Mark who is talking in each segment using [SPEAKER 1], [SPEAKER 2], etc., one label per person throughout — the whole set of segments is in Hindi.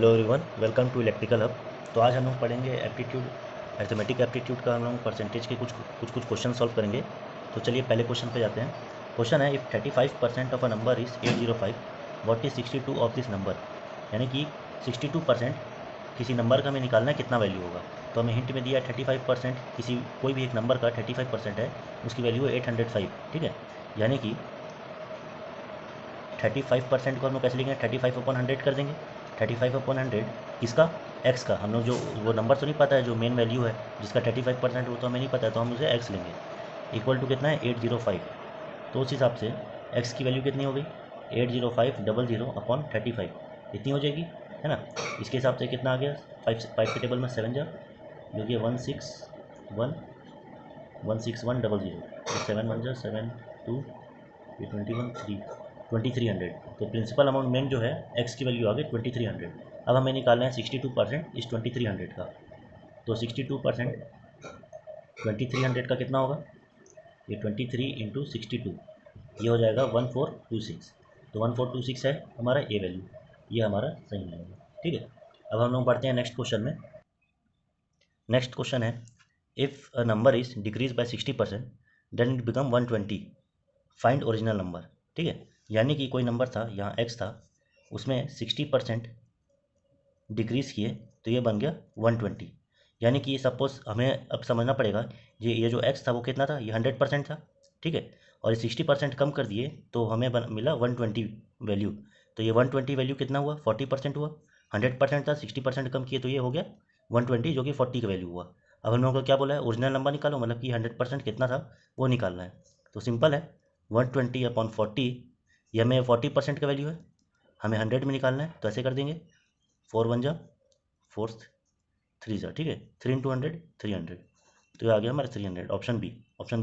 [SPEAKER 1] Hello everyone, welcome to electrical hub. तो आज हम लोग पढ़ेंगे एप्टीट्यूड, अर्थमेटिक एप्टीट्यूड का। हम लोग परसेंटेज के कुछ क्वेश्चन सॉल्व करेंगे। तो चलिए पहले क्वेश्चन पे जाते हैं। क्वेश्चन है, if 35% of a number is 805, what is 62 of this number. यानी कि 62% किसी नंबर का हमें निकालना है, कितना वैल्यू होगा। तो हमें हिंट में दिया 35%, किसी कोई भी एक नंबर का 35% है, उसकी वैल्यू है 805। ठीक है, यानी कि 35% को हम लोग कैसे लिखेंगे, 35/100 कर देंगे। 35/100 किसका, एक्स का। हम लोग जो वो नंबर तो नहीं पता है, जो मेन वैल्यू है जिसका 35% वो तो हमें नहीं पता है, तो हम उसे एक्स लेंगे। इक्वल टू कितना है, 805। तो उस हिसाब से एक्स की वैल्यू कितनी हो गई, 80500/35 इतनी हो जाएगी, है ना। इसके हिसाब से कितना आ गया, 5 के टेबल में 7 जा, जो कि 161,161,00। 7 1 जा 7 2, ये 2300। तो प्रिंसिपल अमाउंट मेन जो है एक्स की वैल्यू आ गई 2300। अब हमें निकालना है 62% इस 2300 का। तो 62% 2300 का कितना होगा, ये 23 इंटू 62, ये हो जाएगा 1426। तो 1426 है हमारा ए वैल्यू, ये हमारा सही है। ठीक है, अब हम लोग बढ़ते हैं नेक्स्ट क्वेश्चन में। नेक्स्ट क्वेश्चन है, if a number is decrease by 60% then it become 120, find original number. ठीक है, यानी कि कोई नंबर था, यहाँ एक्स था, उसमें 60% डिक्रीज़ किए तो ये बन गया 120। यानी कि सपोज हमें अब समझना पड़ेगा, ये जो एक्स था वो कितना था, ये 100% था। ठीक है, और ये 60% कम कर दिए तो हमें मिला 120 वैल्यू। तो ये 120 वैल्यू कितना हुआ, 40% हुआ। 100% था, 60% कम किए तो ये हो गया 120, जो कि 40 का वैल्यू हुआ। अब हम लोगों को क्या बोला है, ओरिजिनल नंबर निकालो, मतलब कि 100% कितना था वो निकालना है। तो सिंपल है, 120/40, ये हमें 40% का वैल्यू है, हमें 100 में निकालना है। तो ऐसे कर देंगे, 4 1 जा 4 3 जा, ठीक है, 3 × 100 300। तो ये आ गया हमारा 300, ऑप्शन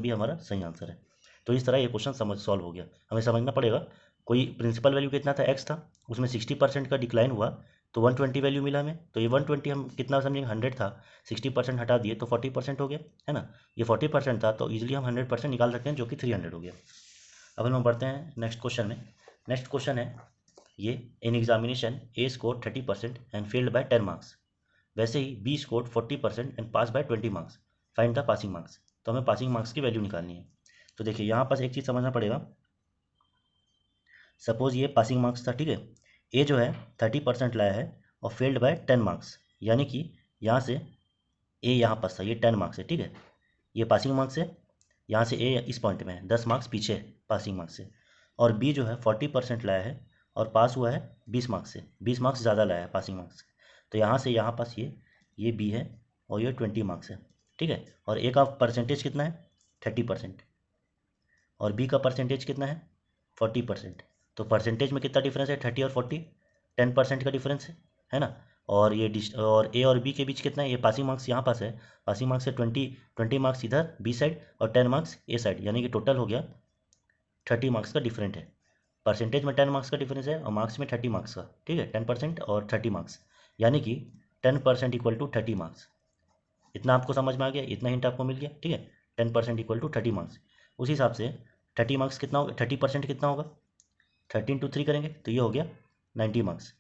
[SPEAKER 1] बी हमारा सही आंसर है। तो इस तरह ये क्वेश्चन सॉल्व हो गया। हमें समझना पड़ेगा, कोई प्रिंसिपल वैल्यू कितना था, एक्स था, उसमें 60% का डिक्लाइन हुआ तो 120 वैल्यू मिला हमें। तो ये 120 हम कितना समझेंगे, 100 था, 60% हटा दिए तो 40% हो गया, है ना। ये 40% था तो ईजिली हम 100% निकाल सकते हैं, जो कि 300 हो गया। अब हम लोग बढ़ते हैं नेक्स्ट क्वेश्चन में। नेक्स्ट क्वेश्चन है ये, in examination A score 30% and failed by 10 marks, वैसे ही B score 40% and pass by 20 marks, find the passing marks. तो हमें पासिंग मार्क्स की वैल्यू निकालनी है। तो देखिए यहाँ पास एक चीज़ समझना पड़ेगा, सपोज ये पासिंग मार्क्स था, ठीक है। ए जो है 30% लाया है और फेल्ड बाय 10 मार्क्स, यानी कि यहाँ से ए यहाँ पास था, ये 10 मार्क्स है, ठीक है, ये पासिंग मार्क्स है। यहाँ से ए इस पॉइंट में है, 10 मार्क्स पीछे है पासिंग मार्क्स से। और बी जो है 40% लाया है और पास हुआ है 20 मार्क्स से, 20 मार्क्स ज़्यादा लाया है पासिंग मार्क्स। तो यहाँ से यहाँ पास ये बी है और ये 20 मार्क्स है, ठीक है। और ए का परसेंटेज कितना है, 30%, और बी का परसेंटेज कितना है, 40%। तो परसेंटेज में कितना डिफरेंस है, 30 और 40, 10% का डिफरेंस है ना। और ये और ए और बी के बीच कितना है, ये पासिंग मार्क्स यहाँ पास है, पासिंग मार्क्स से 20 मार्क्स इधर बी साइड और 10 मार्क्स ए साइड, यानी कि टोटल हो गया 30 मार्क्स का डिफरेंट है। परसेंटेज में 10 मार्क्स का डिफरेंस है और मार्क्स में 30 मार्क्स का, ठीक है, 10% और 30 मार्क्स, यानी कि 10% इक्वल टू 30 मार्क्स। इतना आपको समझ में आ गया, इतना हिंट आपको मिल गया, ठीक है। 10% इक्वल टू 30 मार्क्स। उस हिसाब से 30 मार्क्स कितना होगा, 30% कितना होगा, 13 × 3 करेंगे तो ये हो गया 90 मार्क्स।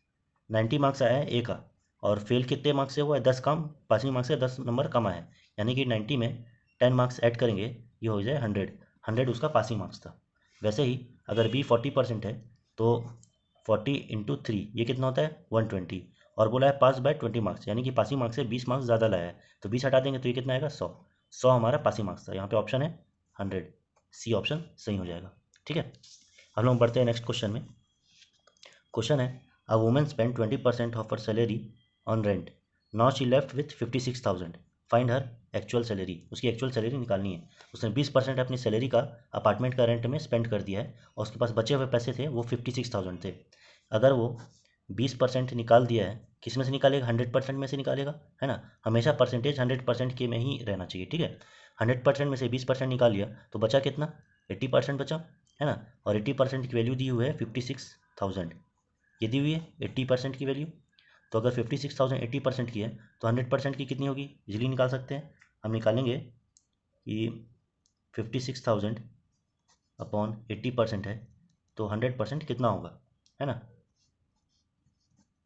[SPEAKER 1] 90 मार्क्स आया है ए का, और फेल कितने मार्क्स से हुआ है, 10 कम, पासिंग मार्क्स से 10 नंबर कम आया है, यानी कि 90 में 10 मार्क्स ऐड करेंगे, ये हो जाए 100 उसका पासिंग मार्क्स था। वैसे ही अगर बी 40% है तो 40 × 3 ये कितना होता है, 120, और बोला है पास बाय 20 मार्क्स, यानी कि पासिंग मार्क्स से 20 मार्क्स ज़्यादा लाया है, तो 20 हटा देंगे तो ये कितना आएगा, 100 हमारा पासिंग मार्क्स था। यहाँ पे ऑप्शन है 100, सी ऑप्शन सही हो जाएगा। ठीक है, हम लोग बढ़ते हैं नेक्स्ट क्वेश्चन में। क्वेश्चन है, a woman spend 20% of her salary on rent, now she left with 56,000, find her actual salary. उसकी एक्चुअल सैलरी निकालनी है। उसने 20% अपनी सैलरी का अपार्टमेंट का रेंट में स्पेंड कर दिया है और उसके पास बचे हुए पैसे थे वो 56,000 थे। अगर वो 20% निकाल दिया है, किस में से निकालेगा, 100% में से निकालेगा, है ना। हमेशा परसेंटेज 100% के में ही रहना चाहिए, ठीक है। 100% में से 20% निकाल लिया तो बचा कितना, 80% बचा, है ना। और 80% की वैल्यू दी हुई है 56,000, ये दी हुई है 80% की वैल्यू। तो अगर 56,000 80% की है तो 100% की कितनी होगी, इजीली निकाल सकते हैं। हम निकालेंगे कि 56,000 अपॉन 80% है तो 100% कितना होगा, है ना।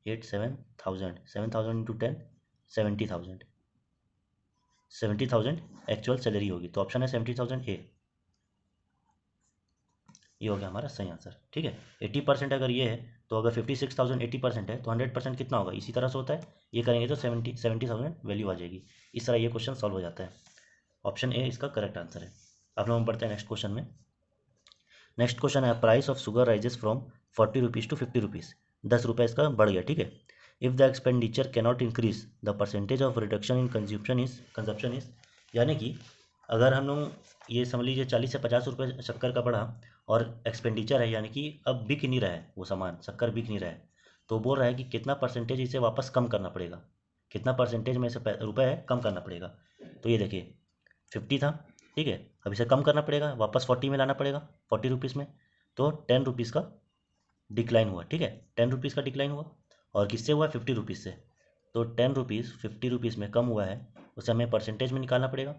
[SPEAKER 1] 7,000 7,000 इंटू 10 70,000 70,000 एक्चुअल सैलरी होगी, तो ऑप्शन है 70,000 ए। ये हो गया हमारा सही आंसर। ठीक है, 80% अगर ये है तो अगर 56,000 80% है तो 100% कितना होगा, इसी तरह से होता है, ये करेंगे तो 70,000 वैल्यू आ जाएगी। इस तरह ये क्वेश्चन सॉल्व हो जाता है। ऑप्शन ए इसका करेक्ट आंसर है। अब हम बढ़ते हैं नेक्स्ट क्वेश्चन में। नेक्स्ट क्वेश्चन है price of sugar rises from 40 rupees to 50 rupees. 10 रुपये इसका बढ़ गया। ठीक है, if the expenditure cannot increase the percentage of reduction in consumption is, यानी कि अगर हम लोग ये समझ लीजिए 40 से 50 रुपये शक्कर का बढ़ा और एक्सपेंडिचर है, यानी कि अब बिक नहीं रहा है वो सामान, शक्कर बिक नहीं रहा है, तो बोल रहा है कि कितना परसेंटेज इसे वापस कम करना पड़ेगा, कितना परसेंटेज में से रुपये है कम करना पड़ेगा। तो ये देखिए 50 था, ठीक है, अब इसे कम करना पड़ेगा, वापस 40 में लाना पड़ेगा, 40 रुपीज़ में, तो 10 रुपीज़ का डिक्लाइन हुआ। ठीक है, 10 रुपीज़ का डिक्लाइन हुआ, और किससे हुआ, 50 रुपीज़ से। तो 10 रुपीज़ 50 रुपीज़ में कम हुआ है, उसे हमें परसेंटेज में निकालना पड़ेगा,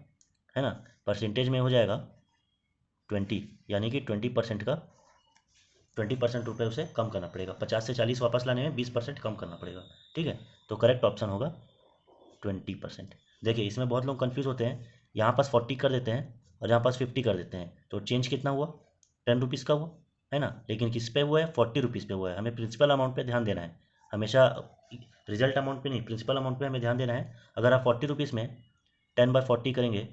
[SPEAKER 1] है ना। परसेंटेज में हो जाएगा 20, यानी कि 20% का 20% रुपये उसे कम करना पड़ेगा। 50 से 40 वापस लाने में 20% कम करना पड़ेगा। ठीक है, तो करेक्ट ऑप्शन होगा 20%। देखिए इसमें बहुत लोग कंफ्यूज होते हैं, यहाँ पास 40 कर देते हैं और यहाँ पास 50 कर देते हैं, तो चेंज कितना हुआ, 10 रुपीज़ का हुआ, है ना। लेकिन किस पे हुआ है, 40 रुपीज़ पे हुआ है। हमें प्रिंसिपल अमाउंट पे ध्यान देना है हमेशा, रिजल्ट अमाउंट पे नहीं, प्रिंसिपल अमाउंट पे हमें ध्यान देना है। अगर आप 40 रुपीज़ में 10/40 करेंगे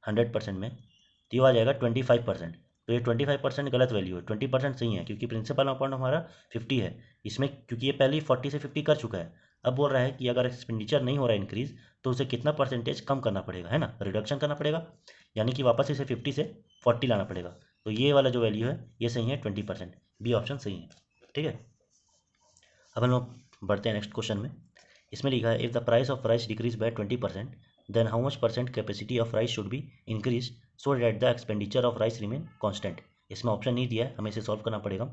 [SPEAKER 1] 100% में, तो ये आ जाएगा 25%। तो ये 25% गलत वैल्यू है, 20% सही है, क्योंकि प्रिंसिपल अमाउंट हमारा 50 है इसमें, क्योंकि ये पहले ही 40 से 50 कर चुका है। अब बोल रहा है कि अगर एक्सपेंडिचर नहीं हो रहा है इंक्रीज, तो उसे कितना परसेंटेज कम करना पड़ेगा, है ना, रिडक्शन करना पड़ेगा, यानी कि वापस इसे 50 से 40 लाना पड़ेगा। तो ये वाला जो वैल्यू है ये सही है 20%, बी ऑप्शन सही है। ठीक है, अब हम लोग बढ़ते हैं नेक्स्ट क्वेश्चन में। इसमें लिखा है if the price of rice decrease by 20%, then how much percent capacity of rice should be increase so that the expenditure of rice remain constant. इसमें ऑप्शन नहीं दिया है, हमें इसे सॉल्व करना पड़ेगा।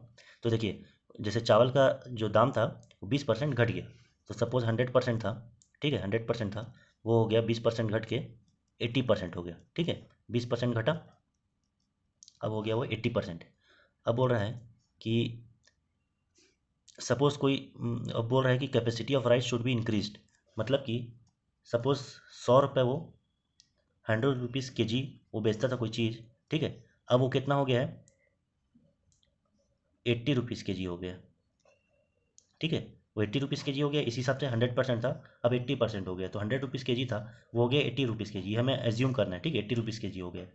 [SPEAKER 1] तो देखिए जैसे चावल का जो दाम था वो 20% घट गया, तो सपोज 100% था, ठीक है, 100% था, वो हो गया 20% घट के 80% हो गया। ठीक है, 20% घटा, अब हो गया वो 80%। अब बोल रहा है कि सपोज कोई अब बोल रहा है कि capacity of rice should be increased, मतलब कि सपोज 100 रुपये वो 100 रुपीज़ के जी वो बेचता था कोई चीज़, ठीक है, अब वो कितना हो गया है, 80 रुपीज़ के जी हो गया। ठीक है, वो 80 रुपीज़ के जी हो गया, इस हिसाब से 100% था, अब 80% हो गया, तो 100 रुपीज़ के जी था वो हो गया 80 रुपीज़ के जी, हमें एज्यूम करना है। ठीक है, 80 रुपीज़ के जी हो गया,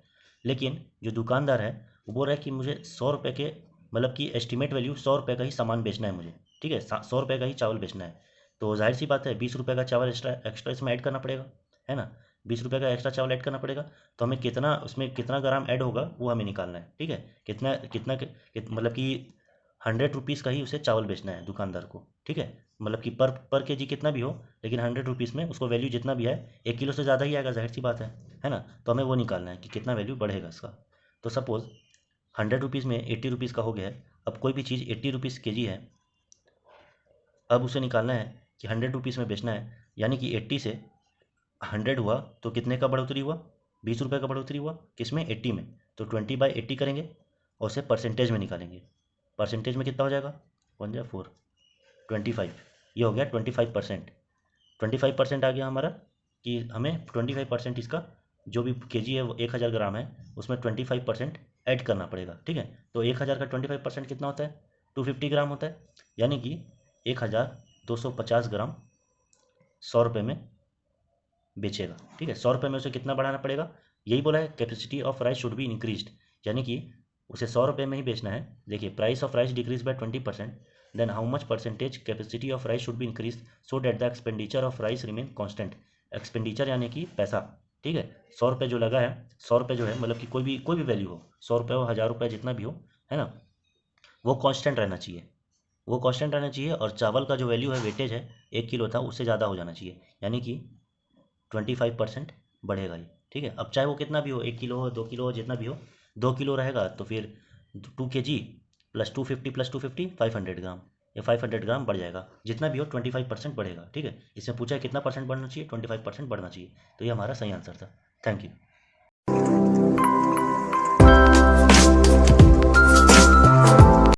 [SPEAKER 1] लेकिन जो दुकानदार है वो बोल रहा है कि मुझे 100 रुपये के, मतलब कि एस्टिमेट वैल्यू 100 रुपये का ही सामान बेचना है मुझे। ठीक है, 100 रुपये का ही चावल बेचना है, तो जाहिर सी बात है 20 रुपये का चावल एक्स्ट्रा एक्स्ट्रा इसमें ऐड करना पड़ेगा, है ना। 20 रुपये का एक्स्ट्रा चावल ऐड करना पड़ेगा, तो हमें कितना उसमें कितना ग्राम ऐड होगा वो हमें निकालना है। ठीक है, कितना कितना मतलब कि 100 रुपीज़ का ही उसे चावल बेचना है दुकानदार को। ठीक है, मतलब कि पर के जी कितना भी हो, लेकिन 100 रुपीज़ में उसको वैल्यू जितना भी है 1 किलो से ज़्यादा ही आएगा, जाहिर सी बात है ना। तो हमें वो निकालना है कि कितना वैल्यू बढ़ेगा इसका। तो सपोज़ 100 रुपीज़ में 80 रुपीज़ का हो गया है, अब कोई भी चीज़ 80 रुपीज़ के जी है, अब उसे निकालना है कि 100 रुपीज़ में बेचना है, यानी कि 80 से 100 हुआ तो कितने का बढ़ोतरी हुआ, 20 रुपये का बढ़ोतरी हुआ, किसमें, 80 में, तो 20/80 करेंगे और उसे परसेंटेज में निकालेंगे। परसेंटेज में कितना हो जाएगा, 1/4 25, ये हो गया 25%। 25% आ गया हमारा, कि हमें 25% इसका जो भी के जी है वो 1000 ग्राम है, उसमें 25% ऐड करना पड़ेगा। ठीक है, तो 1000 का 25% कितना होता है, 250 ग्राम होता है, यानी कि 1250 ग्राम 100 रुपये में बेचेगा। ठीक है, 100 रुपये में उसे कितना बढ़ाना पड़ेगा, यही बोला है capacity of rice should be increased, यानी कि उसे 100 रुपये में ही बेचना है। देखिए price of rice decrease by 20%, then how much percentage capacity of rice should be increase so that the expenditure of rice remain constant. Expenditure यानी कि पैसा, ठीक है, 100 रुपये जो लगा है, 100 रुपये जो है मतलब कि कोई भी वैल्यू हो, 100 रुपये हो, 1000 रुपये, जितना भी हो, है ना, वो कांस्टेंट रहना चाहिए, वो कांस्टेंट रहना चाहिए। और चावल का जो वैल्यू है, वेटेज है, 1 किलो था उससे ज़्यादा हो जाना चाहिए, यानी कि 25% बढ़ेगा ये। ठीक है, अब चाहे वो कितना भी हो, 1 किलो हो, 2 किलो हो, जितना भी हो, 2 किलो रहेगा तो फिर 2 kg प्लस 250 प्लस 250 500 ग्राम, या 500 ग्राम बढ़ जाएगा, जितना भी हो 25% बढ़ेगा। ठीक है, इसमें पूछा है कितना परसेंट बढ़ना चाहिए, 25% बढ़ना चाहिए, तो ये हमारा सही आंसर था। Thank you.